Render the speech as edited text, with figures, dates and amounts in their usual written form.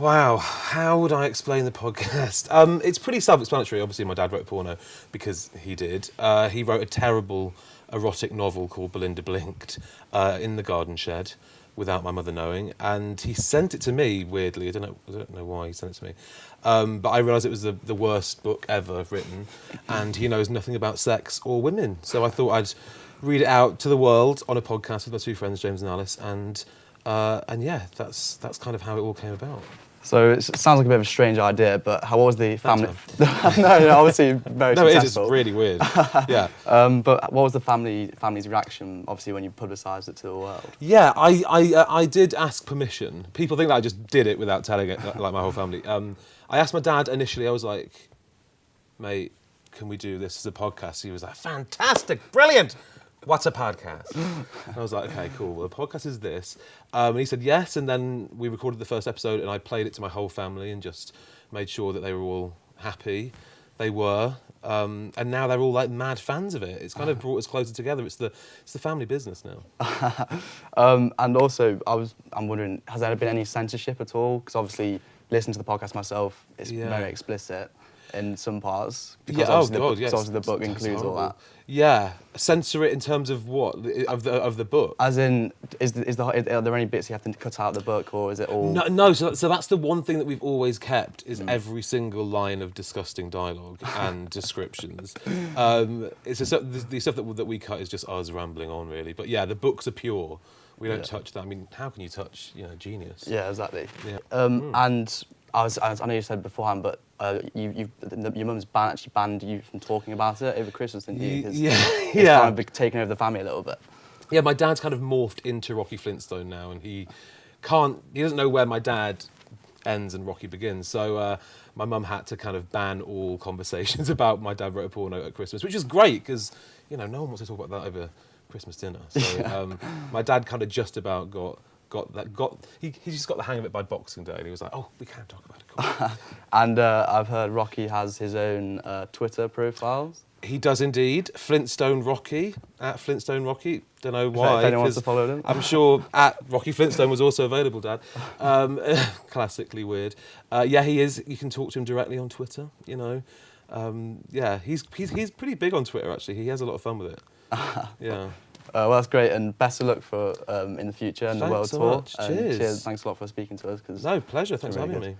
Wow, how would I explain the podcast? It's pretty self-explanatory. Obviously, my dad wrote porno because he did. He wrote a terrible erotic novel called Belinda Blinked in the garden shed without my mother knowing, and he sent it to me, weirdly. I don't know why he sent it to me. But I realised it was the worst book ever written, and he knows nothing about sex or women. So I thought I'd read it out to the world on a podcast with my two friends, James and Alice, and yeah, that's kind of how it all came about. So it sounds like a bit of a strange idea, but what was the family? No, obviously very No, successful. it is really weird. Yeah. But what was the family's reaction, obviously, when you publicised it to the world? Yeah, I did ask permission. People think that I just did it without telling it, like my whole family. I asked my dad initially. I was like, "Mate, can we do this as a podcast?" He was like, "Fantastic, brilliant. What's a podcast?" And I was like, "Okay, cool. Well, the podcast is this." And he said yes, and then we recorded the first episode, and I played it to my whole family and just made sure that they were all happy. They were, and now they're all like mad fans of it. It's kind of brought us closer together. It's the family business now. And also, I'm wondering, has there been any censorship at all? Because obviously, listening to the podcast myself, it's very explicit in some parts. Because obviously the book includes all that. Yeah, censor it in terms of what of the book. As in, are there any bits you have to cut out of the book, or is it all? No. So that's the one thing that we've always kept is every single line of disgusting dialogue and descriptions. It's the stuff that we cut is just us rambling on, really. But yeah, the books are pure. We don't touch that. I mean, how can you touch genius? Yeah, exactly. Yeah. And I know you said beforehand, but your mum's actually banned you from talking about it over Christmas, didn't you? It's kind of taken over the family a little bit. Yeah, my dad's kind of morphed into Rocky Flintstone now, and he doesn't know where my dad ends and Rocky begins. So my mum had to kind of ban all conversations about my dad wrote a porno at Christmas, which is great because no one wants to talk about that over Christmas dinner. So my dad kind of just about he just got the hang of it by Boxing Day, and he was like, "Oh, we can talk about it." Cool. And I've heard Rocky has his own Twitter profiles. He does indeed. Flintstone Rocky, at Flintstone Rocky. Don't know why. If anyone wants to follow them. I'm sure at Rocky Flintstone was also available, Dad. Classically weird. Yeah, he is. You can talk to him directly on Twitter, Yeah, he's pretty big on Twitter, actually. He has a lot of fun with it. Yeah. Well, that's great, and best of luck for in the future and the world so tour. Much. Cheers. Cheers. Thanks a lot for speaking to us. No, pleasure. Thanks for having me.